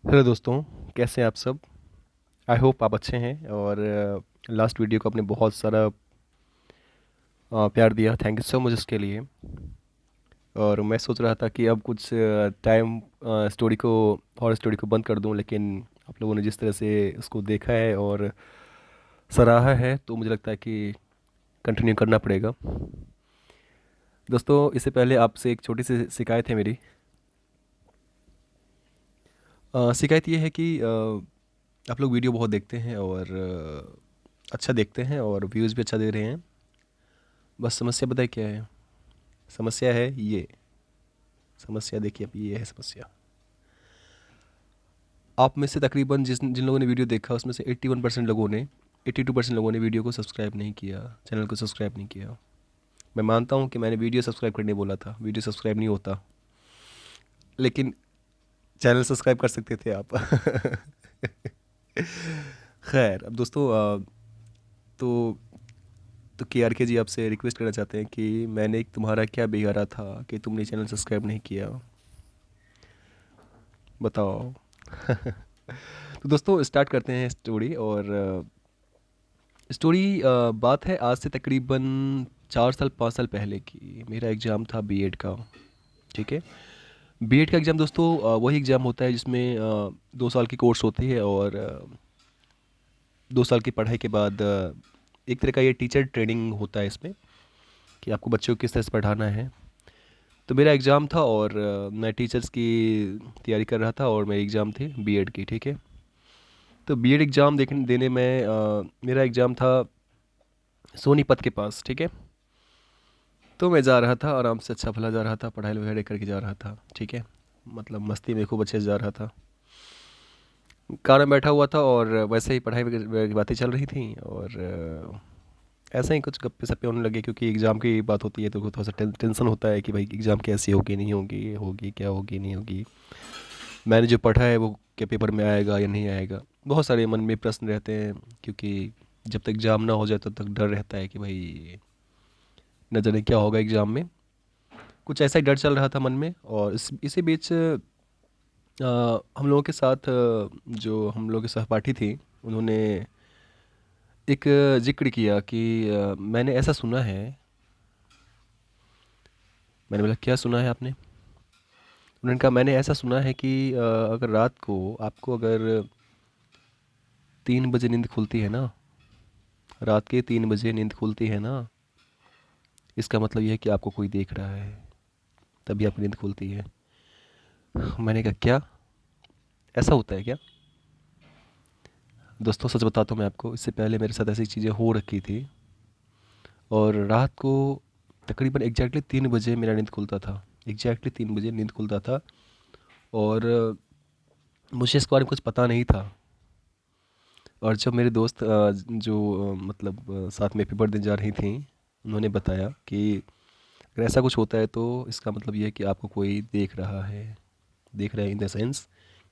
Hello दोस्तों, कैसे हैं आप सब। आई होप आप अच्छे हैं। और लास्ट वीडियो को आपने बहुत सारा प्यार दिया, थैंक यू सो मच उसके लिए। और मैं सोच रहा था कि अब कुछ टाइम स्टोरी को हॉरर स्टोरी को बंद कर दूं, लेकिन आप लोगों ने जिस तरह से उसको देखा है और सराहा है तो मुझे लगता है कि कंटिन्यू करना पड़ेगा। दोस्तों, इससे पहले आपसे एक छोटी सी शिकायत है मेरी। शिकायत ये है कि आप लोग वीडियो बहुत देखते हैं और अच्छा देखते हैं और व्यूज़ भी अच्छा दे रहे हैं। बस समस्या बताए क्या है। समस्या है ये। समस्या देखिए, अब ये है समस्या। आप में से तकरीबन जिन जिन लोगों ने वीडियो देखा उसमें से 81% लोगों ने 82% लोगों ने वीडियो को सब्सक्राइब नहीं किया, चैनल को सब्सक्राइब नहीं किया। मैं मानता हूँ कि मैंने वीडियो सब्सक्राइब करने बोला था, वीडियो सब्सक्राइब नहीं होता, लेकिन चैनल सब्सक्राइब कर सकते थे आप। खैर, अब दोस्तों, तो के आर के जी आपसे रिक्वेस्ट करना चाहते हैं कि मैंने तुम्हारा क्या बिगाड़ा था कि तुमने चैनल सब्सक्राइब नहीं किया, बताओ। तो दोस्तों, स्टार्ट करते हैं स्टोरी। और स्टोरी बात है आज से तकरीबन 4 साल 5 साल पहले की। मेरा एग्ज़ाम था बीएड का। ठीक है। बीएड का एग्ज़ाम दोस्तों वही एग्ज़ाम होता है जिसमें 2 साल की कोर्स होती है। और 2 साल की पढ़ाई के बाद एक तरह का ये टीचर ट्रेनिंग होता है इसमें, कि आपको बच्चों को किस तरह से पढ़ाना है। तो मेरा एग्ज़ाम था और मैं टीचर्स की तैयारी कर रहा था और मेरी एग्ज़ाम थी बीएड की। ठीक है। तो बीएड एग्ज़ाम देखने देने में मेरा एग्ज़ाम था सोनीपत के पास। ठीक है। तो मैं जा रहा था आराम से, अच्छा भला जा रहा था, पढ़ाई वगैरह करके जा रहा था। ठीक है। मतलब मस्ती में खूब अच्छे से जा रहा था। कार में बैठा हुआ था और वैसे ही पढ़ाई वगैरह की बातें चल रही थी। और ऐसे ही कुछ गप्पे सप्पे होने लगे, क्योंकि एग्ज़ाम की बात होती है तो थोड़ा सा टेंशन होता है कि भाई एग्ज़ाम कैसी होगी, नहीं होगी, होगी क्या, होगी नहीं होगी, मैंने जो पढ़ा है वो क्या पेपर में आएगा या नहीं आएगा। बहुत सारे मन में प्रश्न रहते हैं, क्योंकि जब तक एग्ज़ाम ना हो जाए तब तक डर रहता है कि भाई न जाने क्या होगा एग्ज़ाम में। कुछ ऐसा ही डर चल रहा था मन में। और इसी बीच हम लोगों के साथ जो हम लोग के सहपाठी थी, उन्होंने एक जिक्र किया कि मैंने ऐसा सुना है। मैंने बोला, क्या सुना है आपने। उन्होंने कहा, मैंने ऐसा सुना है कि अगर रात को आपको अगर 3 बजे नींद खुलती है ना, रात के 3 बजे नींद खुलती है ना, इसका मतलब ये है कि आपको कोई देख रहा है, तभी आपकी नींद खुलती है। मैंने कहा, क्या ऐसा होता है क्या। दोस्तों, सच बताता हूँ मैं आपको, इससे पहले मेरे साथ ऐसी चीज़ें हो रखी थी। और रात को तकरीबन एग्जैक्टली 3 बजे मेरा नींद खुलता था। एग्जैक्टली 3 बजे नींद खुलता था। और मुझे इस बारे में कुछ पता नहीं था। और जब मेरे दोस्त जो मतलब साथ में पेपर देने जा रही थी, उन्होंने बताया कि अगर ऐसा कुछ होता है तो इसका मतलब ये है कि आपको कोई देख रहा है। देख रहा है इन द सेंस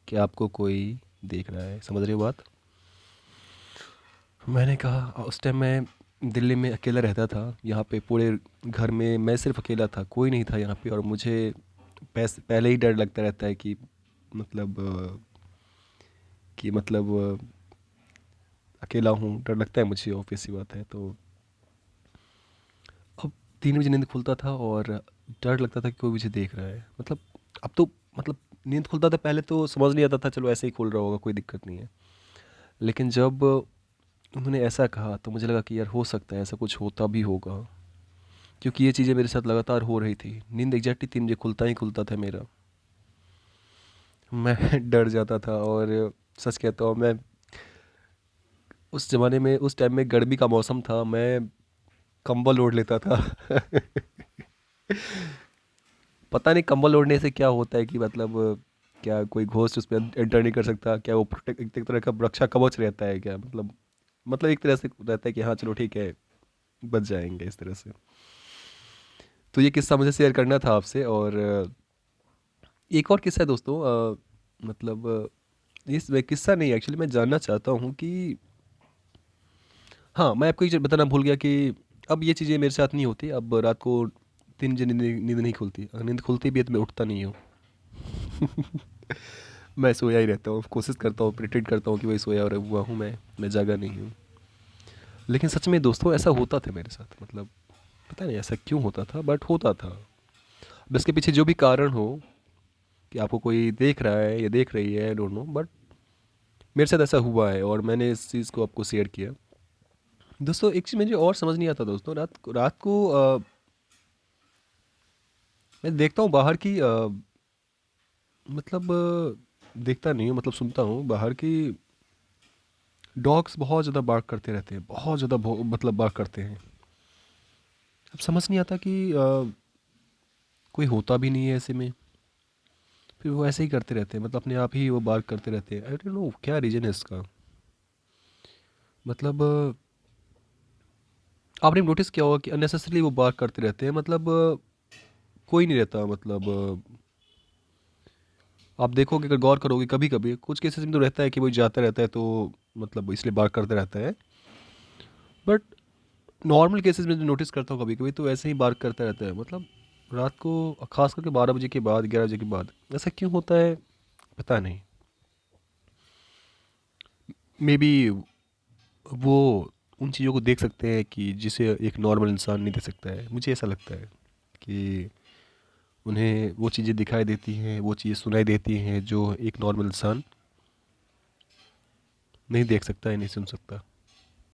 कि आपको कोई देख रहा है। समझ रहे हो बात। मैंने कहा, उस टाइम मैं दिल्ली में अकेला रहता था। यहाँ पे पूरे घर में मैं सिर्फ अकेला था, कोई नहीं था यहाँ पे। और मुझे पहले ही डर लगता रहता है कि मतलब अकेला हूँ, डर लगता है मुझे, ऑब्वियस सी बात है। तो अब 3 बजे नींद खुलता था और डर लगता था कि कोई मुझे देख रहा है। मतलब अब तो मतलब नींद खुलता था पहले तो समझ नहीं आता था, चलो ऐसे ही खुल रहा होगा, कोई दिक्कत नहीं है। लेकिन जब उन्होंने ऐसा कहा तो मुझे लगा कि यार हो सकता है ऐसा कुछ होता भी होगा, क्योंकि ये चीज़ें मेरे साथ लगातार हो रही थी। नींद एग्जैक्टली 3 बजे खुलता ही खुलता था मेरा। मैं डर जाता था। और सच कहता हूँ मैं, उस ज़माने में उस टाइम में गर्मी का मौसम था, मैं कंबल ओढ़ लेता था। पता नहीं कंबल ओढ़ने से क्या होता है कि मतलब क्या कोई घोस्ट उस पर एंटर नहीं कर सकता क्या, वो प्रोटेक्ट एक तरह का रक्षा कवच रहता है क्या, मतलब एक तरह से रहता है कि हाँ चलो ठीक है, बच जाएंगे इस तरह से। तो ये किस्सा मुझे शेयर करना था आपसे। और एक और किस्सा है दोस्तों। मतलब इस किस्सा नहीं, एक्चुअली मैं जानना चाहता हूँ कि हाँ, मैं आपको एक चीज़ बताना भूल गया कि अब ये चीज़ें मेरे साथ नहीं होती। अब रात को 3 बजे नींद नींद नहीं खुलती। अगर नींद खुलती भी है तो मैं उठता नहीं हूँ। मैं सोया ही रहता हूँ, कोशिश करता हूँ, प्रिटेंड करता हूँ कि वही सोया हुआ हूँ, मैं जागा नहीं हूँ। लेकिन सच में दोस्तों ऐसा होता था मेरे साथ, मतलब पता नहीं ऐसा क्यों होता था, बट होता था। अब इसके पीछे जो भी कारण हो, कि आपको कोई देख रहा है या देख रही है, आई डोंट नो, बट मेरे साथ ऐसा हुआ है और मैंने इस चीज़ को आपको शेयर किया। दोस्तों एक चीज़ मुझे और समझ नहीं आता दोस्तों, रात को मैं देखता हूँ बाहर की, मतलब देखता नहीं हूँ, मतलब सुनता हूँ बाहर की डॉग्स बहुत ज़्यादा बार्क करते रहते हैं, बहुत ज़्यादा मतलब बार्क करते हैं। अब समझ नहीं आता कि कोई होता भी नहीं है ऐसे में, फिर वो ऐसे ही करते रहते हैं, मतलब अपने आप ही वो बार्क करते रहते हैं। आई डोंट नो क्या रीज़न है इसका। मतलब आपने नोटिस किया होगा कि अननेसेसरली वो बार्क करते रहते हैं, मतलब कोई नहीं रहता, मतलब आप देखोगे, अगर गौर करोगे, कभी कभी कुछ केसेस में तो रहता है कि वो जाता रहता है, तो मतलब इसलिए बार्क करते रहता है, बट नॉर्मल केसेस में जो नोटिस करता हूँ कभी कभी, तो ऐसे ही बार्क करता रहता है, मतलब रात को, खास करके 12 बजे के बाद, 11 बजे के बाद। ऐसा क्यों होता है पता नहीं। मे बी वो उन चीज़ों को देख सकते हैं कि जिसे एक नॉर्मल इंसान नहीं देख सकता है। मुझे ऐसा लगता है कि उन्हें वो चीज़ें दिखाई देती हैं, वो चीज़ें सुनाई देती हैं जो एक नॉर्मल इंसान नहीं देख सकता है, नहीं सुन सकता।